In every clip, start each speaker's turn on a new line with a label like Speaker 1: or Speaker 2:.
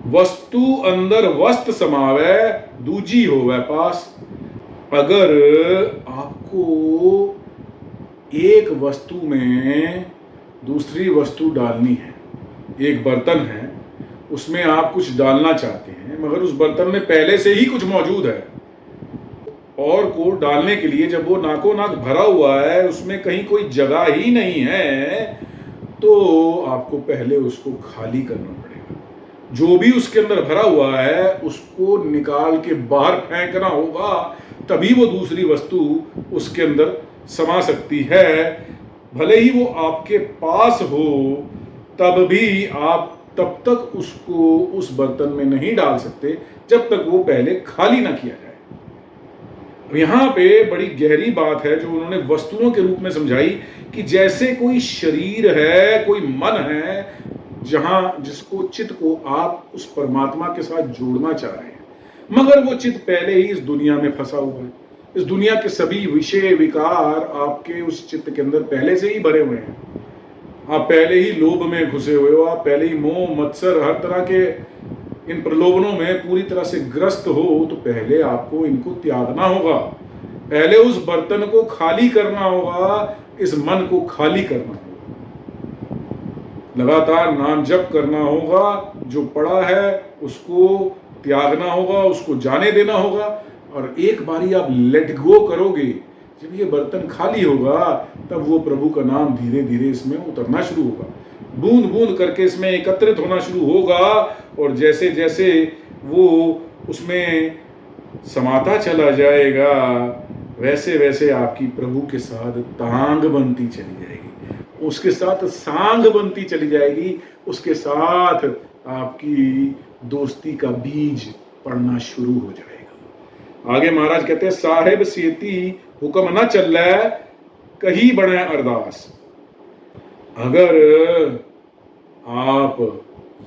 Speaker 1: वस्तु अंदर वस्त समावे, दूजी होवे पास। अगर आपको एक वस्तु में दूसरी वस्तु डालनी है, एक बर्तन है, उसमें आप कुछ डालना चाहते हैं, मगर उस बर्तन में पहले से ही कुछ मौजूद है, और को डालने के लिए जब वो नाको नाक भरा हुआ है, उसमें कहीं कोई जगह ही नहीं है, तो आपको पहले उसको खाली करना पड़ेगा। जो भी उसके अंदर भरा हुआ है उसको निकाल के बाहर फेंकना होगा, तभी वो दूसरी वस्तु उसके अंदर समा सकती है। भले ही वो आपके पास हो, तब भी आप तब तक उसको उस बर्तन में नहीं डाल सकते जब तक वो पहले खाली ना किया जाए। यहाँ पे बड़ी गहरी बात है जो उन्होंने वस्तुओं के रूप में समझाई कि जैसे कोई शरीर है, कोई मन है, जहां जिसको चित्त को आप उस परमात्मा के साथ जोड़ना चाह रहे हैं, मगर वो चित्त पहले ही इस दुनिया में फंसा हुआ है। इस दुनिया के सभी विषय विकार आपके उस चित्त के अंदर पहले से ही भरे हुए हैं। आप पहले ही लोभ में घुसे हुए हो, आप पहले ही मोह मत्सर हर तरह के इन प्रलोभनों में पूरी तरह से ग्रस्त हो। तो पहले आपको इनको त्यागना होगा, पहले उस बर्तन को खाली करना होगा, इस मन को खाली करना होगा, लगातार नाम जप करना होगा, जो पड़ा है उसको त्यागना होगा, उसको जाने देना होगा। और एक बारी आप लेट गो करोगे, जब ये बर्तन खाली होगा, तब वो प्रभु का नाम धीरे धीरे इसमें उतरना शुरू होगा, बूंद बूंद करके इसमें एकत्रित होना शुरू होगा। और जैसे जैसे वो उसमें समाता चला जाएगा, वैसे वैसे आपकी प्रभु के साथ तांग बनती चली जाएगी, उसके साथ सांग बनती चली जाएगी, उसके साथ आपकी दोस्ती का बीज पड़ना शुरू हो जाएगा। आगे महाराज कहते हैं, साहेब सेती हुक्म न चल कहीं बने अरदास। अगर आप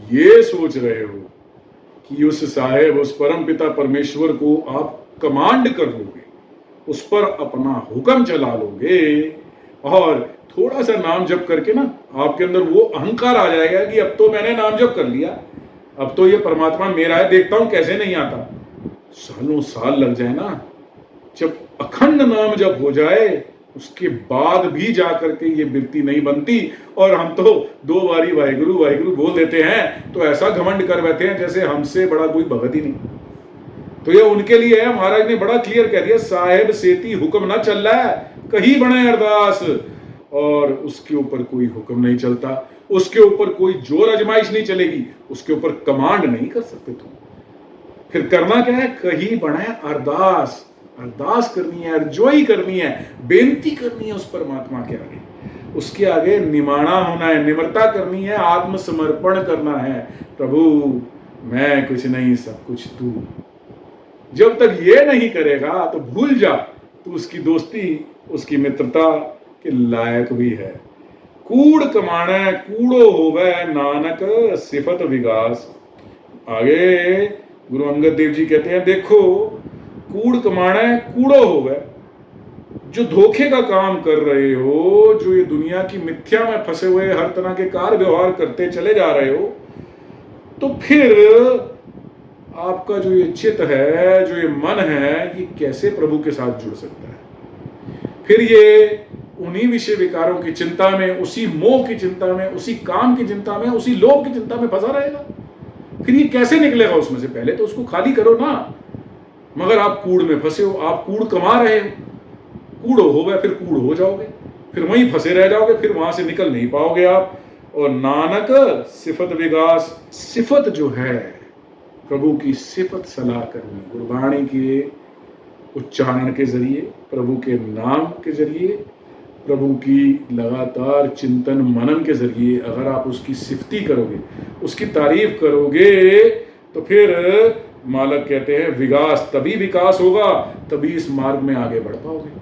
Speaker 1: ये सोच रहे हो कि उस साहेब, उस परम पिता परमेश्वर को आप कमांड कर लोगे, उस पर अपना हुक्म चला लोगे, और थोड़ा सा नाम जप करके ना आपके अंदर वो अहंकार आ जाएगा कि अब तो मैंने नाम जप कर लिया, अब तो ये परमात्मा मेरा है, देखता हूं कैसे नहीं आता। सालों साल लग जाए ना, जब अखंड नाम जप हो जाए, उसके बाद भी जाकर के ये वृत्ति नहीं बनती। और हम तो 2 बारी वाहिगुरु वाहिगुरु बोल देते हैं तो ऐसा घमंड कर बैठे हैं जैसे हमसे बड़ा कोई भगत ही नहीं। तो ये उनके लिए है, महाराज ने बड़ा क्लियर कह दिया, साहेब सेती हुक्म ना चल रहा है, कहीं बने अरदास। और उसके ऊपर कोई हुक्म नहीं चलता, उसके ऊपर कोई जोर अजमाइश नहीं चलेगी, उसके ऊपर कमांड नहीं कर सकते तुम। फिर करना क्या है, कहीं बने अरदास, अरदास करनी है, अर्जोई करनी है, बेनती करनी है उस परमात्मा के आगे, उसके आगे निमाणा होना है, निम्रता करनी है, आत्मसमर्पण करना है। प्रभु मैं कुछ नहीं, सब कुछ तू। जब तक ये नहीं करेगा तो भूल जा, तू उसकी दोस्ती, उसकी मित्रता के लायक भी है। कूड़ कमाणे कूड़ो होवे, नानक सिफत विगास। आगे गुरु अंगद देव जी कहते हैं, देखो कूड़ कमाणे कूड़ो होवे, जो धोखे का काम कर रहे हो, जो ये दुनिया की मिथ्या में फंसे हुए हर तरह के कार्य व्यवहार करते चले जा रहे हो, तो फिर आपका जो ये चित्त है, जो ये मन है, ये कैसे प्रभु के साथ जुड़ सकता है? फिर ये उन्हीं विषय विकारों की चिंता में, उसी मोह की चिंता में, उसी काम की चिंता में, उसी लोभ की चिंता में फंसा रहेगा। फिर ये कैसे निकलेगा उसमें से? पहले तो उसको खाली करो ना। मगर आप कूड़ में फंसे हो, आप कूड़ कमा रहे हो, कूड़ हो गए, फिर कूड़ हो जाओगे, फिर वहीं फंसे रह जाओगे, फिर वहां से निकल नहीं पाओगे आप। और नानक सिफत विगास, सिफत जो है प्रभु की सिफत सलाह करनी, गुरबाणी के उच्चारण के जरिए, प्रभु के नाम के जरिए, प्रभु की लगातार चिंतन मनन के जरिए अगर आप उसकी सिफती करोगे, उसकी तारीफ करोगे, तो फिर मालक कहते हैं विकास, तभी विकास होगा, तभी इस मार्ग में आगे बढ़ पाओगे।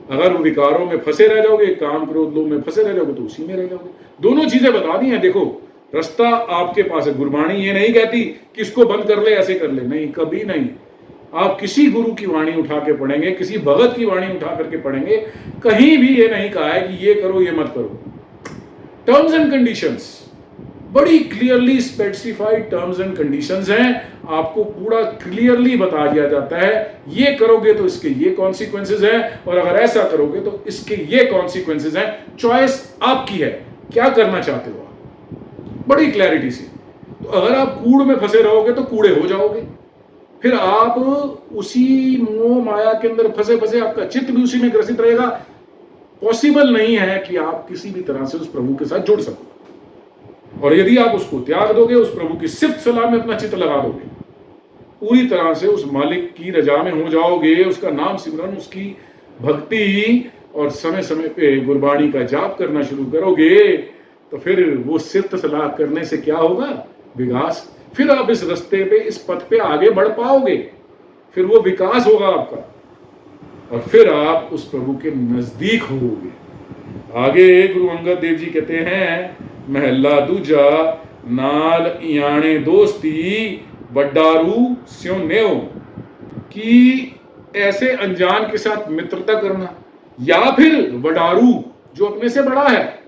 Speaker 1: अगर वो विकारों में फंसे रह जाओगे, काम क्रोध लोभ में फंसे रह जाओगे, तो उसी में रह जाओगे। दोनों चीजें बता दी हैं, देखो रास्ता आपके पास है। गुरबाणी ये नहीं कहती कि इसको बंद कर ले, ऐसे कर ले, नहीं, कभी नहीं। आप किसी गुरु की वाणी उठा के पढ़ेंगे, किसी भगत की वाणी उठा करके पढ़ेंगे, कहीं भी ये नहीं कहा है कि ये करो ये मत करो। टर्म्स एंड कंडीशंस, बड़ी clearly specified terms and conditions हैं, आपको पूरा क्लियरली बता दिया जाता है ये करोगे तो इसके ये कॉन्सिक्वेंसेज हैं, और अगर ऐसा करोगे तो इसके ये कॉन्सिक्वेंसेज हैं। चॉइस आपकी है, क्या करना चाहते हो आप, बड़ी क्लैरिटी से। तो अगर आप कूड़ में फंसे रहोगे तो कूड़े हो जाओगे, फिर आप उसी मोह माया के अंदर फंसे फंसे आपका चित्त भी उसी में ग्रसित रहेगा। पॉसिबल नहीं है कि आप किसी भी तरह से उस प्रभु के साथ जुड़ सको। और यदि आप उसको त्याग दोगे, उस प्रभु की सिर्फ सलाह में अपना चित्त लगा दोगे, पूरी तरह से उस मालिक की रजा में हो जाओगे, उसका नाम सिमरन, उसकी भक्ति और समय समय पे गुरबाणी का जाप करना शुरू करोगे, तो फिर वो सिर्फ सलाह करने से क्या होगा, विकास। फिर आप इस रास्ते पे, इस पथ पे आगे बढ़ पाओगे, फिर वो विकास होगा आपका, और फिर आप उस प्रभु के नजदीक होगे। आगे गुरु अंगद देव जी कहते हैं, महला दूजा, नाल याने दोस्ती वड्डारू स्यो नेव, कि ऐसे अनजान के साथ मित्रता करना, या फिर वडारू जो अपने से बड़ा है,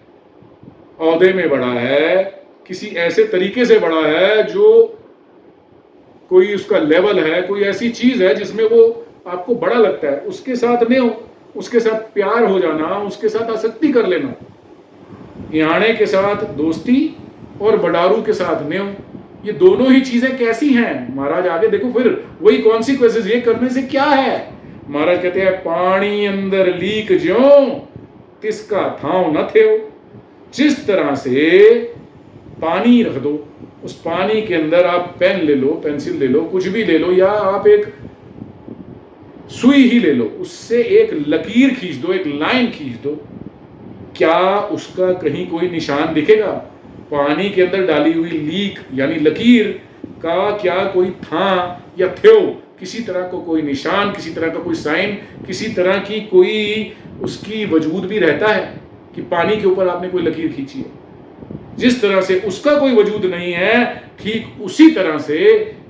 Speaker 1: औहदे में बड़ा है, किसी ऐसे तरीके से बड़ा है, जो कोई उसका लेवल है, कोई ऐसी चीज है जिसमें वो आपको बड़ा लगता है, उसके साथ नहीं हो, उसके साथ प्यार हो जाना, उसके साथ आसक्ति कर लेना। याने के साथ दोस्ती और बडारू के साथ न्यो, ये दोनों ही चीजें कैसी हैं महाराज, आगे देखो फिर वही कॉन्सिक्वेंसेस। ये करने से क्या है, महाराज कहते हैं, पानी अंदर लीक ज्यों तिसका थाव न थे। जिस तरह से पानी रख दो, उस पानी के अंदर आप पेन ले लो, पेंसिल ले लो, कुछ भी ले लो, या आप एक सुई ही ले लो, उससे एक लकीर खींच दो, एक लाइन खींच दो, क्या उसका कहीं कोई निशान दिखेगा? पानी के अंदर डाली हुई लीक यानी लकीर का क्या कोई था या थे, किसी तरह को कोई निशान, किसी तरह का कोई साइन, किसी तरह की कोई उसकी वजूद भी रहता है कि पानी के ऊपर आपने कोई लकीर खींची है? जिस तरह से उसका कोई वजूद नहीं है, ठीक उसी तरह से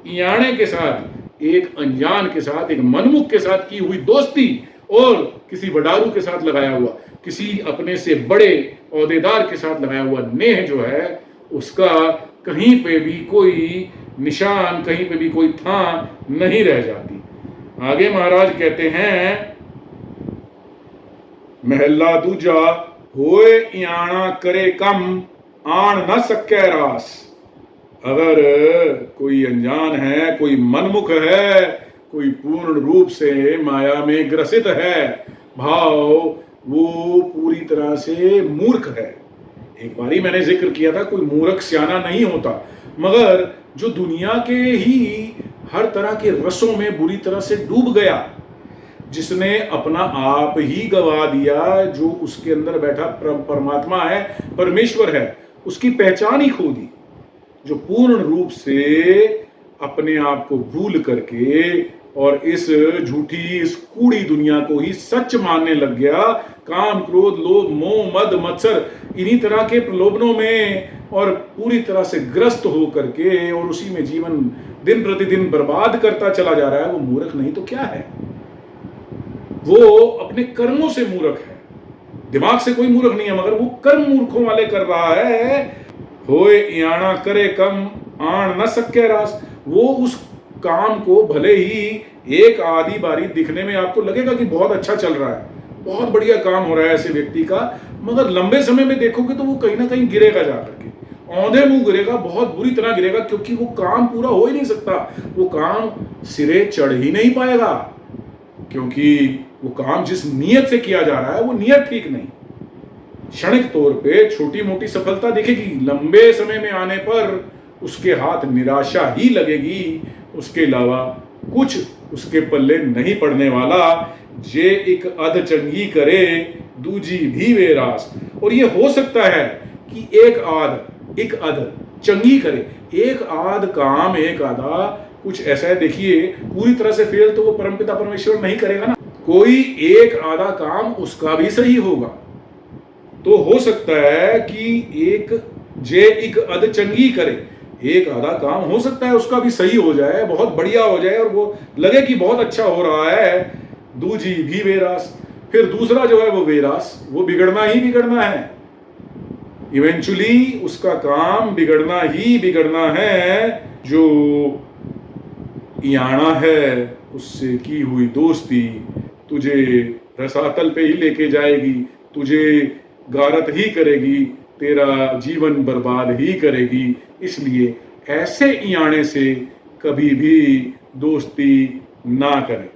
Speaker 1: याने के साथ, एक अनजान के साथ, एक मनमुख के साथ की हुई दोस्ती और किसी वडारू के साथ लगाया हुआ, किसी अपने से बड़े औहदेदार के साथ लगाया हुआ नेह जो है, उसका कहीं पे भी कोई निशान, कहीं पे भी कोई था नहीं रह जाती। आगे महाराज कहते हैं, महला दूजा, होए याना करे कम आन न सके रास। अगर कोई अनजान है, कोई मनमुख है, कोई पूर्ण रूप से माया में ग्रसित है, भाव वो पूरी तरह से मूर्ख है। एक बारी मैंने जिक्र किया था, कोई मूर्ख सियाना नहीं होता, मगर जो दुनिया के ही हर तरह के रसों में बुरी तरह से डूब गया, जिसने अपना आप ही गवा दिया, जो उसके अंदर बैठा परमात्मा है, परमेश्वर है, उसकी पहचान ही खो दी, जो पूर्ण रूप से अपने आप को भूल करके और इस झूठी, इस कूड़ी दुनिया को ही सच मानने लग गया, काम क्रोध लोभ मोह मद मत्सर इन्हीं तरह के प्रलोभनों में और पूरी तरह से ग्रस्त हो करके और उसी में जीवन दिन प्रतिदिन बर्बाद करता चला जा रहा है, वो मूर्ख नहीं तो क्या है? वो अपने कर्मों से मूर्ख है, दिमाग से कोई मूर्ख नहीं है, मगर वो कर्म मूर्खों वाले कर रहा है। होए याना करे कम आन न सके रास, वो उस काम को भले ही एक आधी बारी दिखने में आपको लगेगा कि बहुत अच्छा चल रहा है, बहुत बढ़िया काम हो रहा है ऐसे व्यक्ति का, मगर लंबे समय में देखोगे तो वो कहीं ना कहीं गिरेगा, जाकर के औंधे मुंह गिरेगा, बहुत बुरी तरह गिरेगा, क्योंकि वो काम पूरा हो ही नहीं सकता, वो काम सिरे चढ़ ही नहीं पाएगा, क्योंकि वो काम जिस नियत से किया जा रहा है वो नियत ठीक नहीं। क्षणिक तौर पे छोटी मोटी सफलता दिखेगी, लंबे समय में आने पर उसके हाथ निराशा ही लगेगी, उसके अलावा कुछ उसके पल्ले नहीं पड़ने वाला। जे एक अध चंगी करे दूजी भी वे रास। और ये हो सकता है कि एक आध चंगी करे, एक आध काम, एक आधा कुछ ऐसा है, देखिए पूरी तरह से फेल तो वो परमपिता परमेश्वर नहीं करेगा ना, कोई एक आधा काम उसका भी सही होगा। तो हो सकता है कि एक जे एक अध चंगी करे, एक आधा काम हो सकता है उसका भी सही हो जाए, बहुत बढ़िया हो जाए और वो लगे कि बहुत अच्छा हो रहा है। दूजी भी वेरास, फिर दूसरा जो है वो वेरास, वो बिगड़ना ही बिगड़ना है। इवेंचुअली उसका काम बिगड़ना ही बिगड़ना है। जो याना है उससे की हुई दोस्ती तुझे रसातल पे ही लेके जाएगी, तुझे गारत ही करेगी, तेरा जीवन बर्बाद ही करेगी। इसलिए ऐसे इयाणे से कभी भी दोस्ती ना करें।